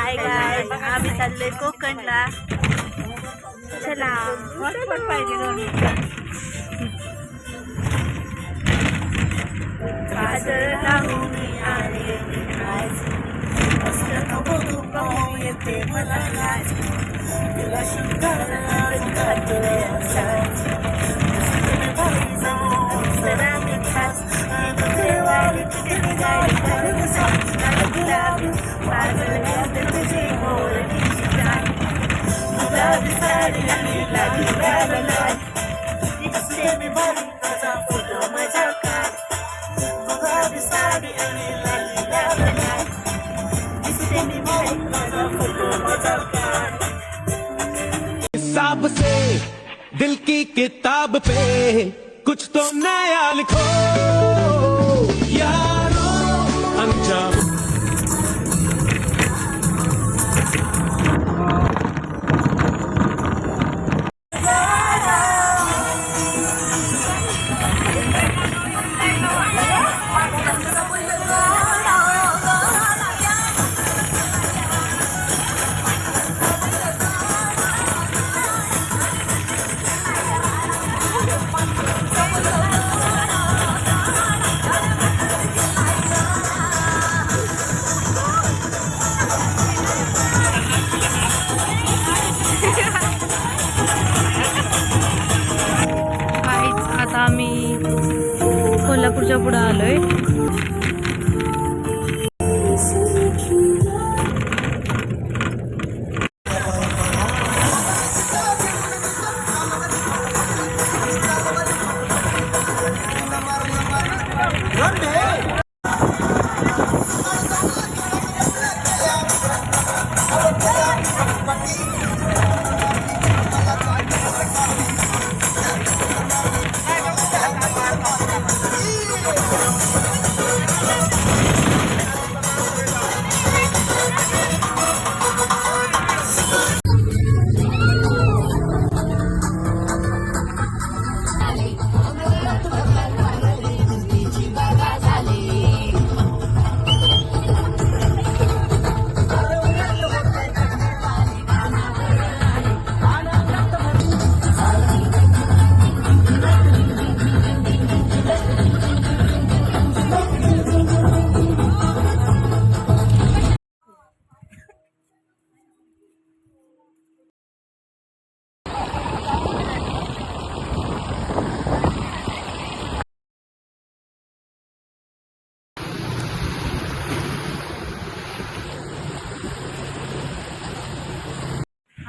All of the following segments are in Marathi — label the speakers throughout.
Speaker 1: हाय गाइस, आम्ही चाललोय कोकणला. चला हॉटस्पॉट पाहिजे दोन्ही. गाजर लावून मी आले आज, असं बघू बघू येते मला लाज. तुला शिकायला घातलंय असाच, तुझे भाई जाऊन सरा मी खास. देवाली तुझे गाडी करून सांग गुलाबी पागल तुझे मोरची जान. गुलाबी साडी आणि लाली लाल दिसते मी भारी माझा फोटो माझा काढ. गुलाबी साडी आणि लाली लाल दिसते मी भारी माझा फोटो माझा काढ.
Speaker 2: हिसाब से दिल की किताब पे कुछ तो नया लिखो यारो अंजाम.
Speaker 1: आता आम्ही कोल्हापूरच्या पुढे आलोय.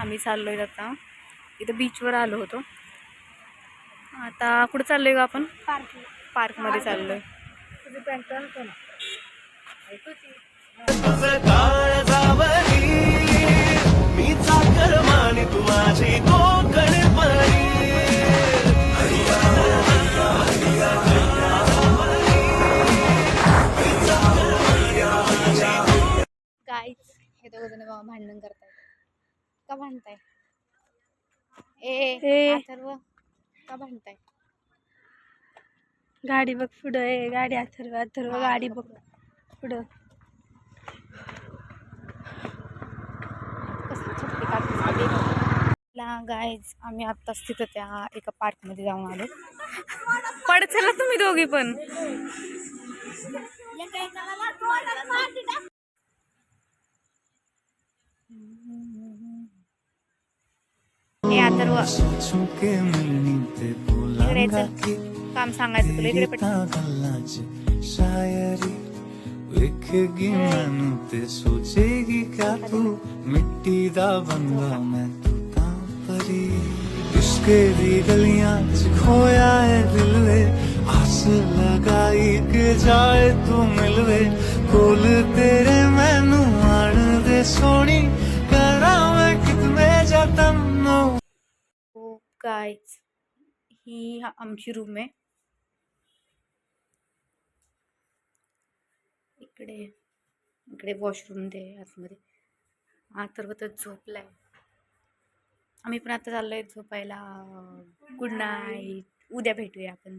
Speaker 1: आम्ही चाललोय आता इथं बीचवर आलो होतो. आता कुठे चाललोय का आपण? पार्क मध्ये चाललोय.
Speaker 2: मी चाकर मानी तू माझी कोकण परी.
Speaker 1: गाईज हे दोघ जण भांडण करतायत. का भांडताय? ए सर्व का भांडताय? गाडी बघ पुढं आहे. गाडी अथर्व गाडी बघ पुढं. गाईज आम्ही आत्ताच तिथं त्या एका पार्क मध्ये जाऊन आलो. पड चला तुम्ही दोघी पण. हे अथर्व इकडे काम सांगायचं तुला. इकडे पटकन.
Speaker 2: शायरी वेखेगी मैनू ते सोचेगी क्या तू मिट्टी दा बंदा मैं तू तां परी. इश्के दी गलियां च खोया है दिल वे आस लगाई के जाए तू मिलवे कोल तेरे मैनू आण दे सोनी करा मैं कितने जतन.
Speaker 1: गाईज ही आमची रूम आहे. इकडे वॉशरूम दे आतमध्ये. अथर्व तर झोपलाय. आम्ही पण आता चाललोय झोपायला. Good night. उद्या भेटूया आपण.